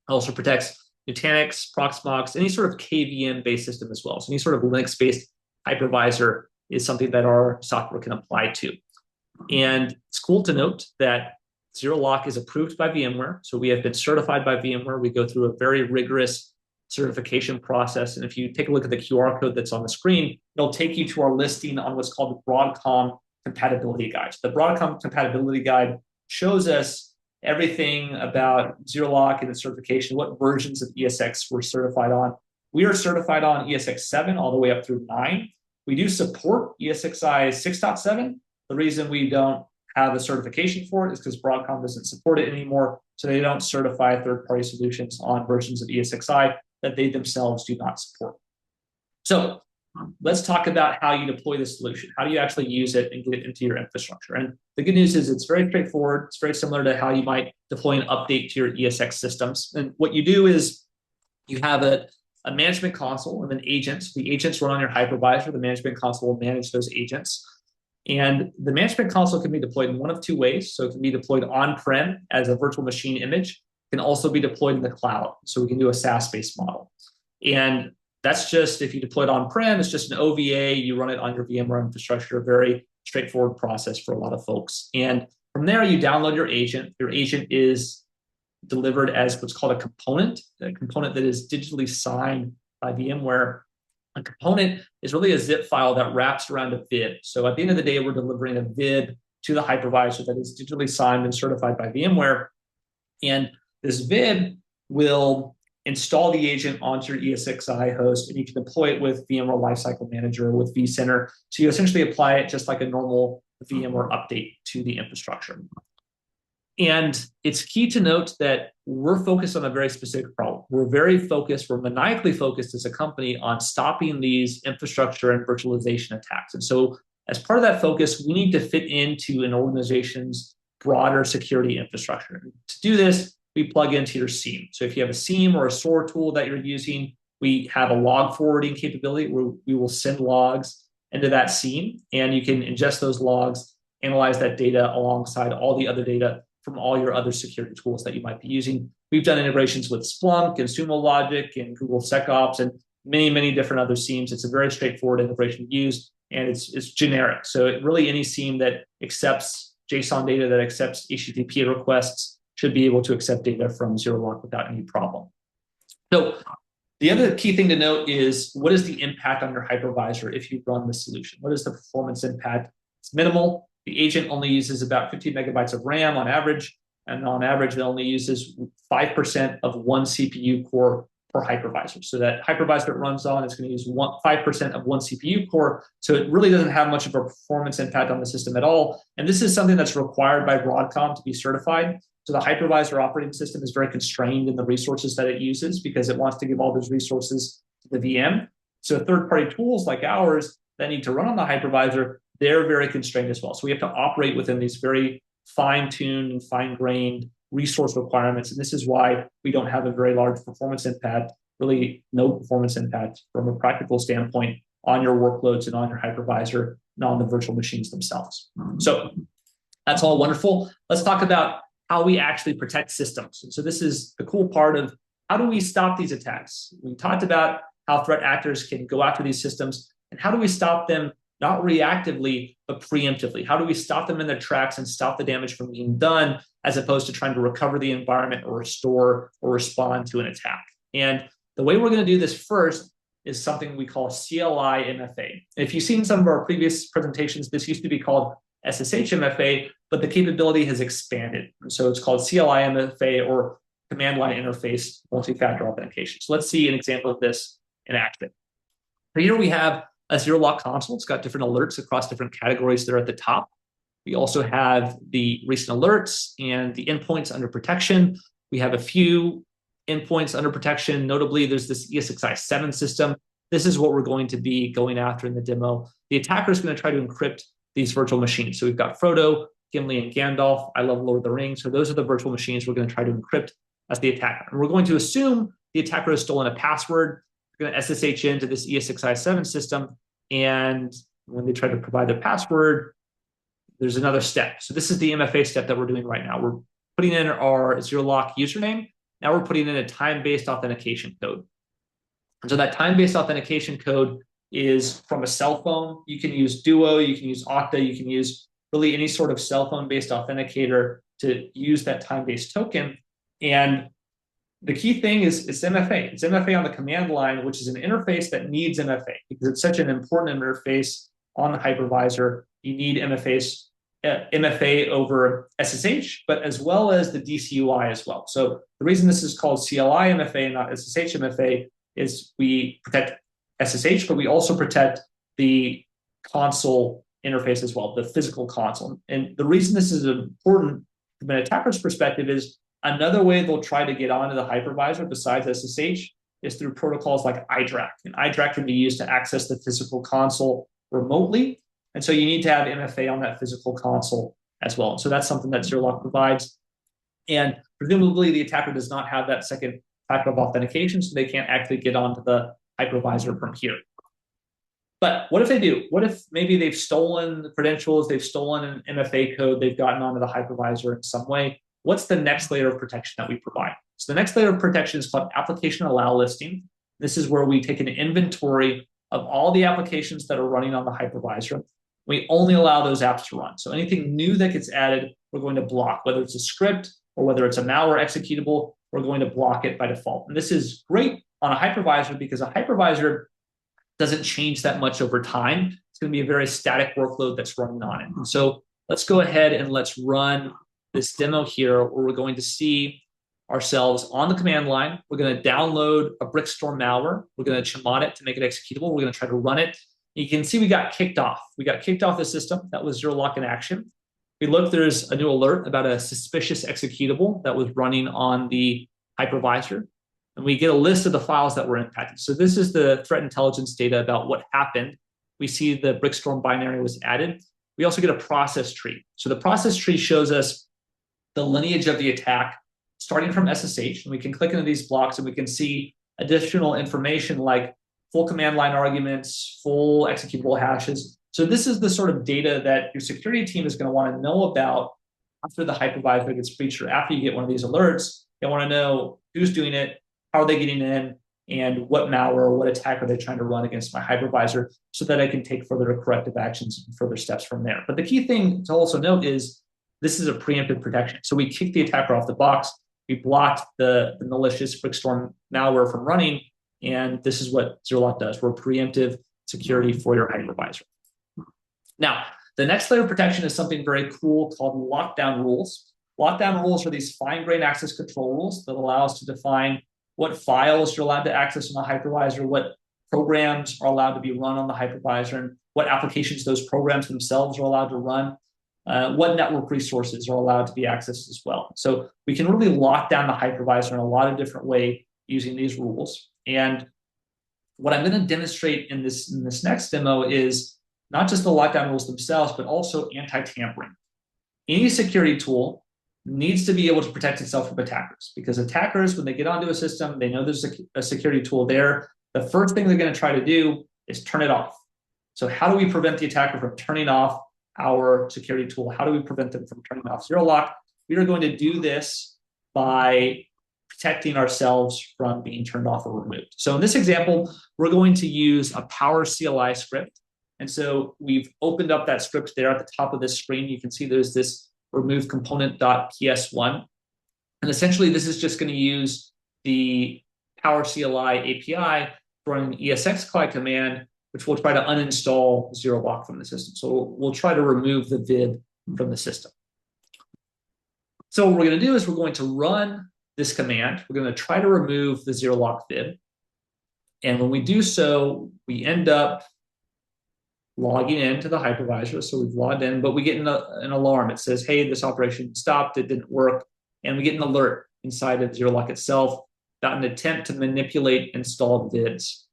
also protects Nutanix, Proxmox, any sort of KVM-based system as well. So any sort of Linux-based hypervisor is something that our software can apply to. And it's cool to note that Zero Lock is approved by VMware. So we have been certified by VMware. We go through a very rigorous certification process. And if you take a look at the QR code that's on the screen, it'll take you to our listing on what's called the Broadcom Compatibility Guide. So the Broadcom Compatibility Guide shows us everything about Zero Lock and the certification, what versions of ESX we're certified on. We are certified on ESX 7 all the way up through 9. We do support ESXi 6.7. The reason we don't have a certification for it is because Broadcom doesn't support it anymore. So they don't certify third-party solutions on versions of ESXi that they themselves do not support. So let's talk about how you deploy the solution. How do you actually use it and get it into your infrastructure? And the good news is it's very straightforward. It's very similar to how you might deploy an update to your ESX systems. And what you do is you have a management console and then agents. The agents run on your hypervisor. The management console will manage those agents. And the management console can be deployed in one of two ways. So it can be deployed on-prem as a virtual machine image. It can also be deployed in the cloud. So we can do a SaaS-based model. And that's just, if you deploy it on-prem, it's just an OVA. You run it on your VMware infrastructure, a very straightforward process for a lot of folks. And from there, you download your agent. Your agent is delivered as what's called a component that is digitally signed by VMware. A component is really a zip file that wraps around a VIB. So at the end of the day, we're delivering a VIB to the hypervisor that is digitally signed and certified by VMware. And this VIB will install the agent onto your ESXi host, and you can deploy it with VMware Lifecycle Manager, with vCenter. So you essentially apply it just like a normal VMware update to the infrastructure. And it's key to note that we're focused on a very specific problem. We're maniacally focused as a company on stopping these infrastructure and virtualization attacks. And so as part of that focus, we need to fit into an organization's broader security infrastructure. To do this, we plug into your SIEM. So if you have a SIEM or a SOAR tool that you're using, we have a log forwarding capability where we will send logs into that SIEM, and you can ingest those logs, analyze that data alongside all the other data from all your other security tools that you might be using. We've done integrations with Splunk and Sumo Logic and Google SecOps and many, many different other SIEMs. It's a very straightforward integration to use, and it's generic. So really any SIEM that accepts JSON data, that accepts HTTP requests, should be able to accept data from Zerlock without any problem. So the other key thing to note is, what is the impact on your hypervisor if you run the solution? What is the performance impact? It's minimal. The agent only uses about 50 megabytes of RAM on average, and on average, it only uses 5% of one CPU core per hypervisor. So that hypervisor it runs on is going to use 5% of one CPU core. So it really doesn't have much of a performance impact on the system at all. And this is something that's required by Broadcom to be certified. So the hypervisor operating system is very constrained in the resources that it uses because it wants to give all those resources to the VM. So third-party tools like ours that need to run on the hypervisor, they're very constrained as well. So we have to operate within these very fine-tuned and fine-grained resource requirements. And this is why we don't have a very large performance impact, really no performance impact from a practical standpoint on your workloads and on your hypervisor and on the virtual machines themselves. So that's all wonderful. Let's talk about how we actually protect systems. And so this is the cool part of how do we stop these attacks? We talked about how threat actors can go after these systems, and how do we stop them not reactively, but preemptively? How do we stop them in their tracks and stop the damage from being done, as opposed to trying to recover the environment or restore or respond to an attack? And the way we're going to do this first is something we call CLI MFA. If you've seen some of our previous presentations, this used to be called SSH MFA, but the capability has expanded. And so it's called CLI MFA, or command line interface multi-factor authentication. So let's see an example of this in action. So here we have a Zerlock console. It's got different alerts across different categories there at the top. We also have the recent alerts and the endpoints under protection. We have a few endpoints under protection. Notably, there's this ESXi 7 system. This is what we're going to be going after in the demo. The attacker is going to try to encrypt these virtual machines. So we've got Frodo, Gimli, and Gandalf. I love Lord of the Rings. So those are the virtual machines we're going to try to encrypt as the attacker. And we're going to assume the attacker has stolen a password. We're going to SSH into this ESXi 7 system. And when they try to provide their password, there's another step. So this is the MFA step that we're doing right now. We're putting in our Zerlock username. Now we're putting in a time-based authentication code. And so that time-based authentication code is from a cell phone. You can use Duo, you can use Okta, you can use really any sort of cell phone-based authenticator to use that time-based token. And the key thing is it's MFA. It's MFA on the command line, which is an interface that needs MFA because it's such an important interface on the hypervisor. You need MFA over SSH, but as well as the DCUI as well. So the reason this is called CLI MFA and not SSH MFA is we protect SSH, but we also protect the console interface as well, the physical console. And the reason this is important from an attacker's perspective is another way they'll try to get onto the hypervisor besides SSH is through protocols like iDRAC. And iDRAC can be used to access the physical console remotely. And so you need to have MFA on that physical console as well. And so that's something that Zerlock provides. And presumably the attacker does not have that second type of authentication, so they can't actually get onto the hypervisor from here. But what if they do? What if maybe they've stolen the credentials, they've stolen an MFA code, they've gotten onto the hypervisor in some way? What's the next layer of protection that we provide? So the next layer of protection is called application allow listing. This is where we take an inventory of all the applications that are running on the hypervisor. We only allow those apps to run. So anything new that gets added, we're going to block, whether it's a script or whether it's a malware executable, we're going to block it by default. And this is great on a hypervisor because a hypervisor doesn't change that much over time. It's going to be a very static workload that's running on it. And so let's go ahead and let's run this demo here where we're going to see ourselves on the command line. We're going to download a Brickstorm malware. We're going to chmod it to make it executable. We're going to try to run it. You can see we got kicked off. We got kicked off the system. That was zero lock in action. We look, there's a new alert about a suspicious executable that was running on the hypervisor. And we get a list of the files that were impacted. So this is the threat intelligence data about what happened. We see the Brickstorm binary was added. We also get a process tree. So the process tree shows us the lineage of the attack starting from SSH. And we can click into these blocks and we can see additional information like full command line arguments, full executable hashes. So this is the sort of data that your security team is going to want to know about after the hypervisor gets breached or after you get one of these alerts. They want to know who's doing it, how are they getting in, and what malware or what attack are they trying to run against my hypervisor so that I can take further corrective actions and further steps from there. But the key thing to also note is this is a preemptive protection. So we kick the attacker off the box. We blocked the malicious Brickstorm malware from running. And this is what Zero Lock does. We're preemptive security for your hypervisor. Now, the next layer of protection is something very cool called lockdown rules. Lockdown rules are these fine-grained access control rules that allow us to define what files you're allowed to access on the hypervisor, what programs are allowed to be run on the hypervisor, and what applications those programs themselves are allowed to run, what network resources are allowed to be accessed as well. So we can really lock down the hypervisor in a lot of different ways using these rules. And what I'm going to demonstrate in this next demo is not just the lockdown rules themselves, but also anti-tampering. Any security tool needs to be able to protect itself from attackers because attackers, when they get onto a system, they know there's a security tool there. The first thing they're going to try to do is turn it off. So how do we prevent the attacker from turning off our security tool? How do we prevent them from turning off Zero Lock? We are going to do this by protecting ourselves from being turned off or removed. So in this example, we're going to use a Power CLI script. And so we've opened up that script there at the top of this screen. You can see there's this remove component.ps1. And essentially, this is just going to use the Power CLI API for an ESX CLI command, which will try to uninstall Zero Lock from the system. So we'll try to remove the vid from the system. So what we're going to do is we're going to run this command. We're going to try to remove the Zero Lock vid. And when we do so, we end up logging into the hypervisor. So we've logged in, but we get an alarm. It says, hey, this operation stopped, it didn't work. And we get an alert inside of Zero Lock itself about an attempt to manipulate installed vids.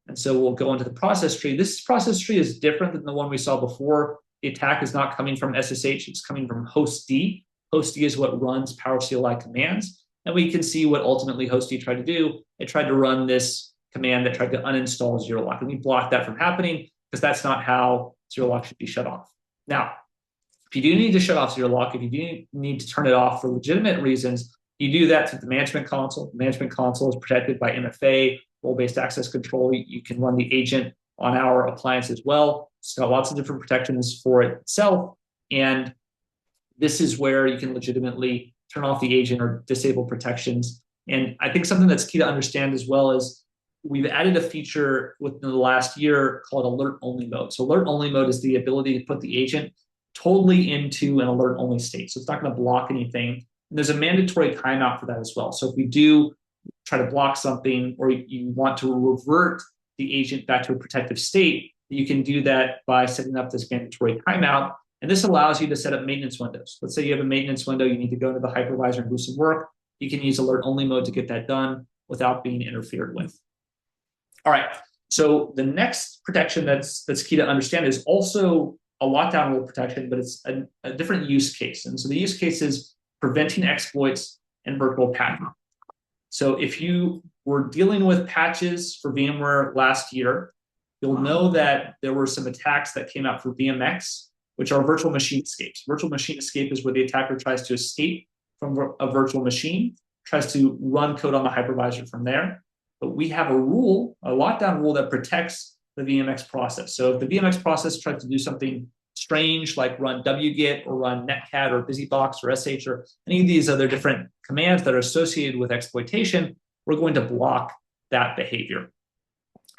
And so we'll go into the process tree. This process tree is different than the one we saw before. The attack is not coming from SSH, it's coming from host D. Host D is what runs Power CLI commands. And we can see what ultimately host D tried to do. It tried to run this command that tried to uninstall Zero Lock. And we blocked that from happening because that's not how Zero Lock should be shut off. Now, if you do need to shut off Zero Lock, if you do need to turn it off for legitimate reasons, you do that through the management console. The management console is protected by MFA, role-based access control. You can run the agent on our appliance as well. It's got lots of different protections for it itself. And this is where you can legitimately turn off the agent or disable protections. And I think something that's key to understand as well is we've added a feature within the last year called alert-only mode. So alert-only mode is the ability to put the agent totally into an alert-only state. So it's not going to block anything. And there's a mandatory timeout for that as well. So if we do try to block something or you want to revert the agent back to a protective state, you can do that by setting up this mandatory timeout. And this allows you to set up maintenance windows. Let's say you have a maintenance window, you need to go into the hypervisor and do some work. You can use alert-only mode to get that done without being interfered with. All right, so the next protection that's key to understand is also a lockdown rule protection, but it's a different use case. And so the use case is preventing exploits and virtual patching. So if you were dealing with patches for VMware last year, you'll know that there were some attacks that came out for VMX, which are virtual machine escapes. Virtual machine escape is where the attacker tries to escape from a virtual machine, tries to run code on the hypervisor from there. But we have a rule, a lockdown rule that protects the VMX process. So if the VMX process tries to do something strange, like run wget or run netcat or busybox or sh or any of these other different commands that are associated with exploitation, we're going to block that behavior.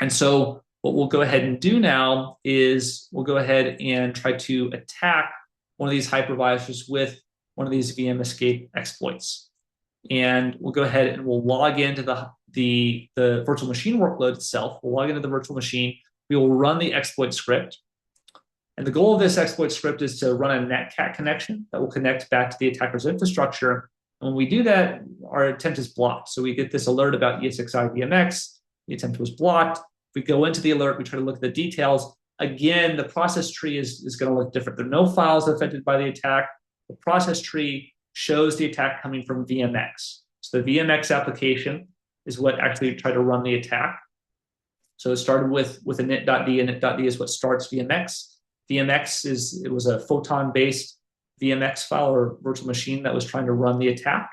And so what we'll go ahead and do now is we'll go ahead and try to attack one of these hypervisors with one of these VM escape exploits. And we'll go ahead and we'll log into the virtual machine workload itself. We'll log into the virtual machine. We will run the exploit script. And the goal of this exploit script is to run a netcat connection that will connect back to the attacker's infrastructure. And when we do that, our attempt is blocked. So we get this alert about ESXi VMX. The attempt was blocked. If we go into the alert, we try to look at the details. Again, the process tree is going to look different. There are no files affected by the attack. The process tree shows the attack coming from VMX. So the VMX application is what actually tried to run the attack. So it started with a init.d, and init.d is what starts VMX. VMX was a photon-based VMX file or virtual machine that was trying to run the attack.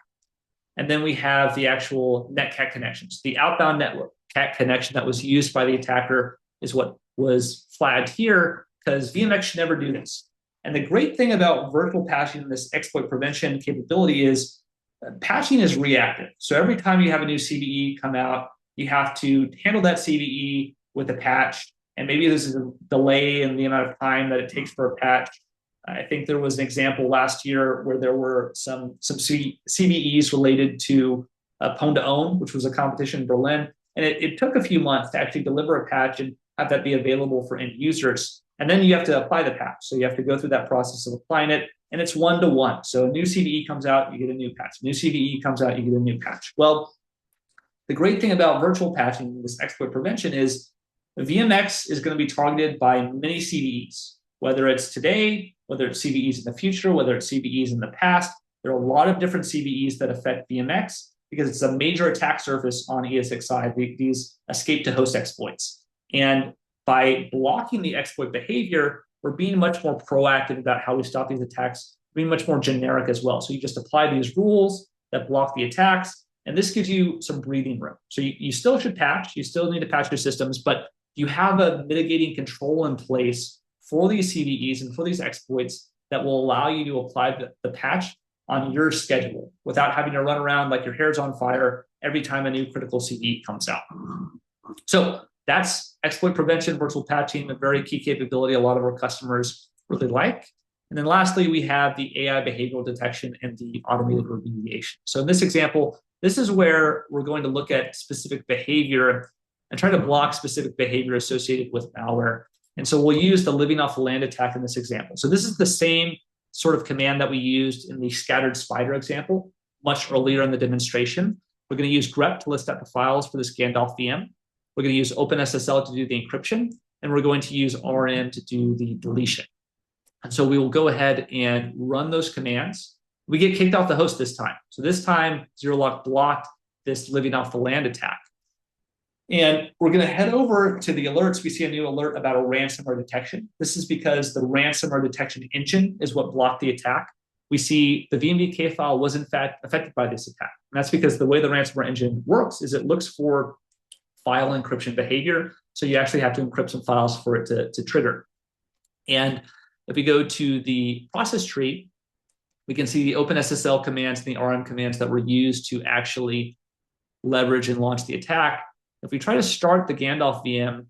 And then we have the actual netcat connections. The outbound network cat connection that was used by the attacker is what was flagged here, because VMX should never do this. And the great thing about virtual patching and this exploit prevention capability is patching is reactive. So every time you have a new CVE come out, you have to handle that CVE with a patch. And maybe this is a delay in the amount of time that it takes for a patch. I think there was an example last year where there were some CVEs related to Pwn to Own, which was a competition in Berlin. And it took a few months to actually deliver a patch and have that be available for end users. And then you have to apply the patch. So you have to go through that process of applying it. And it's one-to-one. So a new CVE comes out, you get a new patch. New CVE comes out, you get a new patch. Well, the great thing about virtual patching, this exploit prevention, is VMX is going to be targeted by many CVEs, whether it's today, whether it's CVEs in the future, whether it's CVEs in the past. There are a lot of different CVEs that affect VMX because it's a major attack surface on ESXi, these escape to host exploits. And by blocking the exploit behavior, we're being much more proactive about how we stop these attacks, being much more generic as well. So you just apply these rules that block the attacks, and this gives you some breathing room. So you still should patch, you still need to patch your systems, but you have a mitigating control in place for these CVEs and for these exploits that will allow you to apply the patch on your schedule without having to run around like your hair's on fire every time a new critical CVE comes out. So that's exploit prevention, virtual patching, a very key capability a lot of our customers really like. And then lastly, we have the AI behavioral detection and the automated remediation. So in this example, this is where we're going to look at specific behavior and try to block specific behavior associated with malware. And so we'll use the living off the land attack in this example. So this is the same sort of command that we used in the scattered spider example much earlier in the demonstration. We're going to use grep to list out the files for this Gandalf VM. We're going to use OpenSSL to do the encryption, and we're going to use rm to do the deletion. And so we will go ahead and run those commands. We get kicked off the host this time. So this time, ZeroLock blocked this living off the land attack. And we're going to head over to the alerts. We see a new alert about a ransomware detection. This is because the ransomware detection engine is what blocked the attack. We see the VMDK file was in fact affected by this attack. And that's because the way the ransomware engine works is it looks for file encryption behavior. So you actually have to encrypt some files for it to trigger. And if we go to the process tree, we can see the OpenSSL commands and the RM commands that were used to actually leverage and launch the attack. If we try to start the Gandalf VM,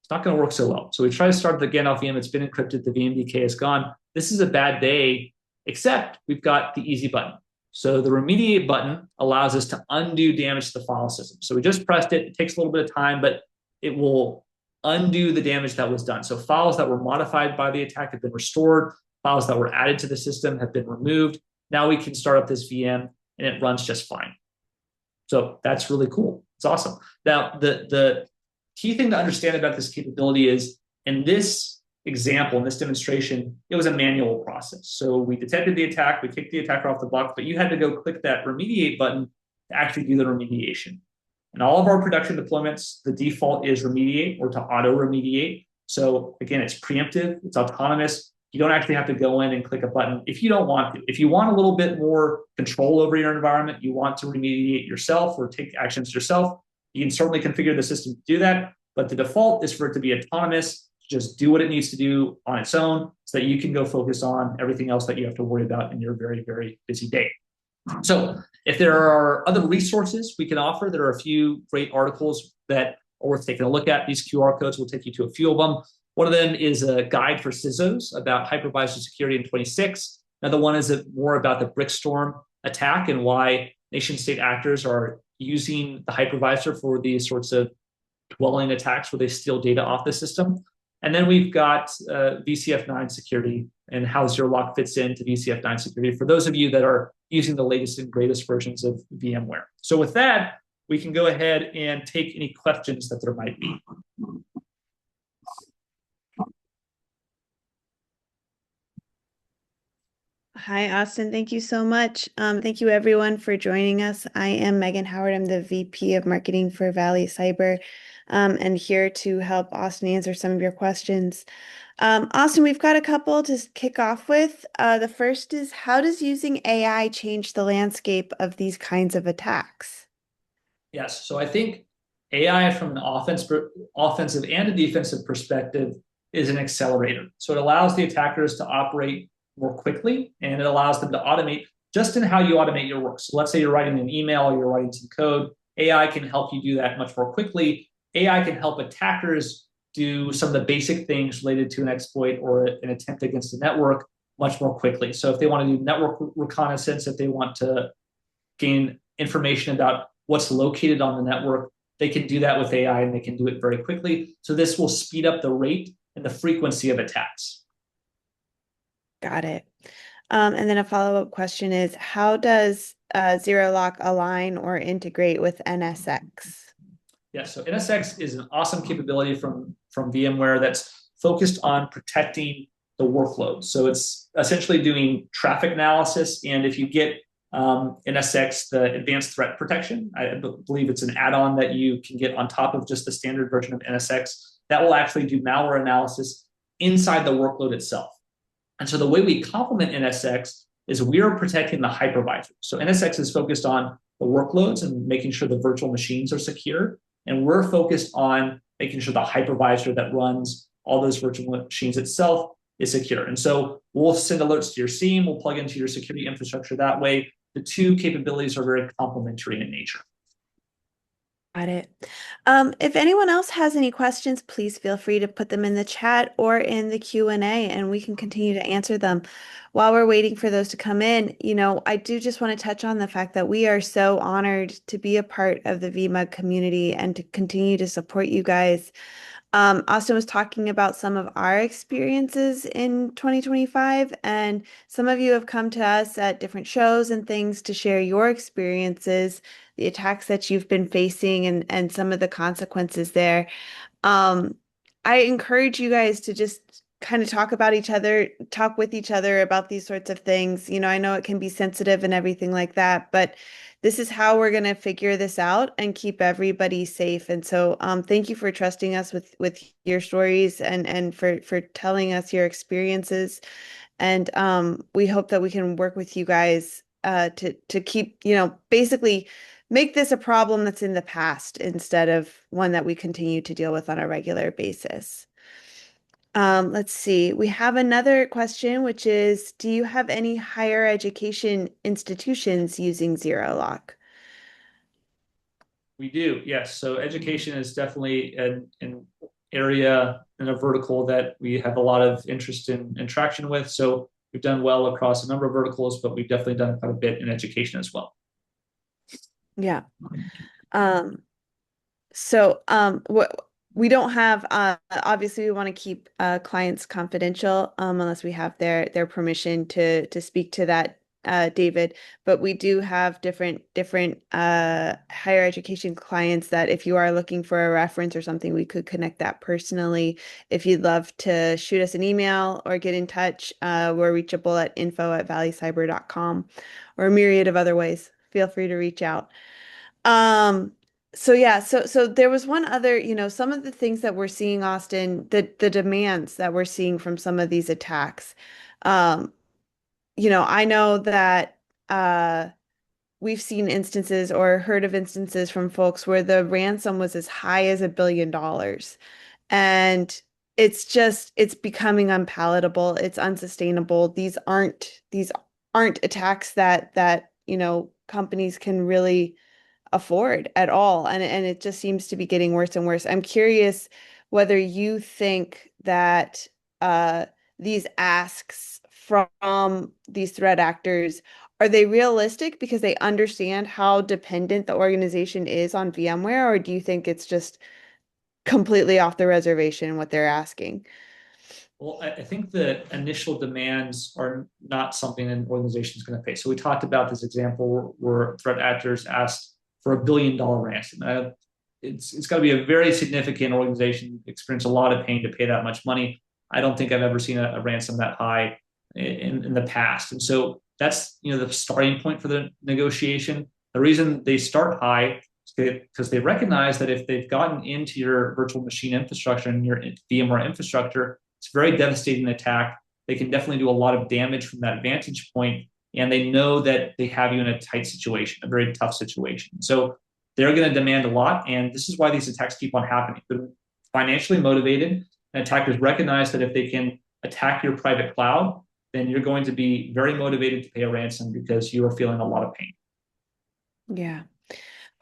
it's not going to work so well. So we try to start the Gandalf VM, it's been encrypted, the VMDK is gone. This is a bad day, except we've got the easy button. So the remediate button allows us to undo damage to the file system. So we just pressed it. It takes a little bit of time, but it will undo the damage that was done. So files that were modified by the attack have been restored. Files that were added to the system have been removed. Now we can start up this VM and it runs just fine. So that's really cool. It's awesome. Now, the key thing to understand about this capability is in this example, in this demonstration, it was a manual process. So we detected the attack, we kicked the attacker off the box, but you had to go click that remediate button to actually do the remediation. In all of our production deployments, the default is remediate or to auto remediate. So again, it's preemptive, it's autonomous. You don't actually have to go in and click a button if you don't want to. If you want a little bit more control over your environment, you want to remediate yourself or take actions yourself, you can certainly configure the system to do that. But the default is for it to be autonomous. just do what it needs to do on its own so that you can go focus on everything else that you have to worry about in your very, very busy day. So if there are other resources we can offer, there are a few great articles that are worth taking a look at. These QR codes will take you to a few of them. One of them is a guide for CISOs about hypervisor security in 26. Another one is more about the Brickstorm attack and why nation state actors are using the hypervisor for these sorts of dwelling attacks where they steal data off the system. And then we've got VCF9 security and how ZeroLock fits into VCF9 security for those of you that are using the latest and greatest versions of VMware. So with that, we can go ahead and take any questions that there might be. Hi, Austin. Thank you so much. Thank you, everyone, for joining us. I am Megan Howard. I'm the VP of Marketing for Vali Cyber, and here to help Austin answer some of your questions. Austin, we've got a couple to kick off with. The first is, how does using AI change the landscape of these kinds of attacks? Yes, so I think AI from an offensive and a defensive perspective is an accelerator. So it allows the attackers to operate more quickly, and it allows them to automate just in how you automate your work. So let's say you're writing an email or you're writing some code. AI can help you do that much more quickly. AI can help attackers do some of the basic things related to an exploit or an attempt against a network much more quickly. So if they want to do network reconnaissance, if they want to gain information about what's located on the network, they can do that with AI and they can do it very quickly. So this will speed up the rate and the frequency of attacks. Got it. And then a follow-up question is, how does ZeroLock align or integrate with NSX? Yeah, so NSX is an awesome capability from VMware that's focused on protecting the workload. So it's essentially doing traffic analysis. And if you get NSX, the advanced threat protection, I believe it's an add-on that you can get on top of just the standard version of NSX, that will actually do malware analysis inside the workload itself. And so the way we complement NSX is we're protecting the hypervisor. So NSX is focused on the workloads and making sure the virtual machines are secure. And we're focused on making sure the hypervisor that runs all those virtual machines itself is secure. And so we'll send alerts to your SIEM, we'll plug into your security infrastructure that way. The two capabilities are very complementary in nature. Got it. If anyone else has any questions, please feel free to put them in the chat or in the Q&A, and we can continue to answer them. While we're waiting for those to come in, I do just want to touch on the fact that we are so honored to be a part of the VMUG community and to continue to support you guys. Austin was talking about some of our experiences in 2025, and some of you have come to us at different shows and things to share your experiences, the attacks that you've been facing, and some of the consequences there. I encourage you guys to just kind of talk with each other about these sorts of things. I know it can be sensitive and everything like that, but this is how we're going to figure this out and keep everybody safe. And so thank you for trusting us with your stories and for telling us your experiences. And we hope that we can work with you guys to keep, basically make this a problem that's in the past instead of one that we continue to deal with on a regular basis. Let's see. We have another question, which is, do you have any higher education institutions using ZeroLock? We do, yes. So education is definitely an area and a vertical that we have a lot of interest in and traction with. So we've done well across a number of verticals, but we've definitely done quite a bit in education as well. Yeah. We don't have, obviously we want to keep clients confidential unless we have their permission to speak to that, David. But we do have different higher education clients that if you are looking for a reference or something, we could connect that personally. If you'd love to shoot us an email or get in touch, we're reachable at info@valicyber.com or a myriad of other ways. Feel free to reach out. So yeah, so there was one other, some of the things that we're seeing, Austin, the demands that we're seeing from some of these attacks. I know that we've seen instances or heard of instances from folks where the ransom was as high as $1 billion. And it's becoming unpalatable. It's unsustainable. These aren't attacks that, companies can really afford at all. And it just seems to be getting worse and worse. I'm curious whether you think that these asks from these threat actors, are they realistic because they understand how dependent the organization is on VMware, or do you think it's just completely off the reservation what they're asking? Well, I think the initial demands are not something an organization is going to pay. So we talked about this example where threat actors asked for $1 billion ransom. It's got to be a very significant organization, experience a lot of pain to pay that much money. I don't think I've ever seen a ransom that high in the past. And so that's the starting point for the negotiation. The reason they start high is because they recognize that if they've gotten into your virtual machine infrastructure and your VMware infrastructure, it's a very devastating attack. They can definitely do a lot of damage from that vantage point, and they know that they have you in a tight situation, a very tough situation. So they're going to demand a lot, and this is why these attacks keep on happening. They're financially motivated, and attackers recognize that if they can attack your private cloud, then you're going to be very motivated to pay a ransom because you are feeling a lot of pain. Yeah.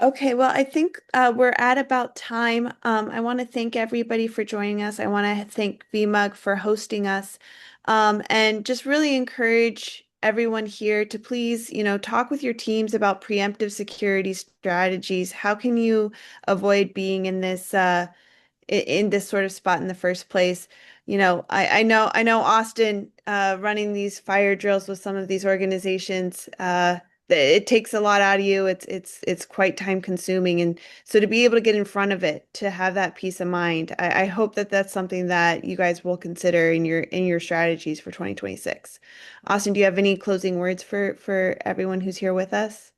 Okay, well, I think we're at about time. I want to thank everybody for joining us. I want to thank VMUG for hosting us, and just really encourage everyone here to please, talk with your teams about preemptive security strategies. How can you avoid being in this sort of spot in the first place? I know Austin, running these fire drills with some of these organizations, it takes a lot out of you. It's quite time consuming, and so to be able to get in front of it, to have that peace of mind, I hope that that's something that you guys will consider in your strategies for 2026. Austin, do you have any closing words for everyone who's here with us?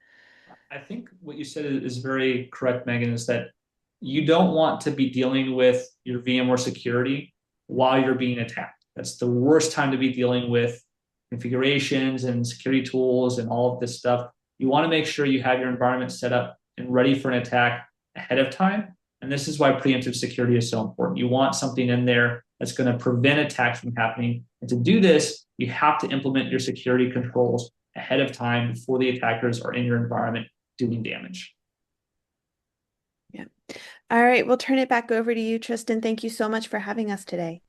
I think what you said is very correct, Megan, is that you don't want to be dealing with your VMware security while you're being attacked. That's the worst time to be dealing with configurations and security tools and all of this stuff. You want to make sure you have your environment set up and ready for an attack ahead of time. And this is why preemptive security is so important. You want something in there that's going to prevent attacks from happening. And to do this, you have to implement your security controls ahead of time before the attackers are in your environment doing damage. Yeah. All right, we'll turn it back over to you, Tristan. Thank you so much for having us today.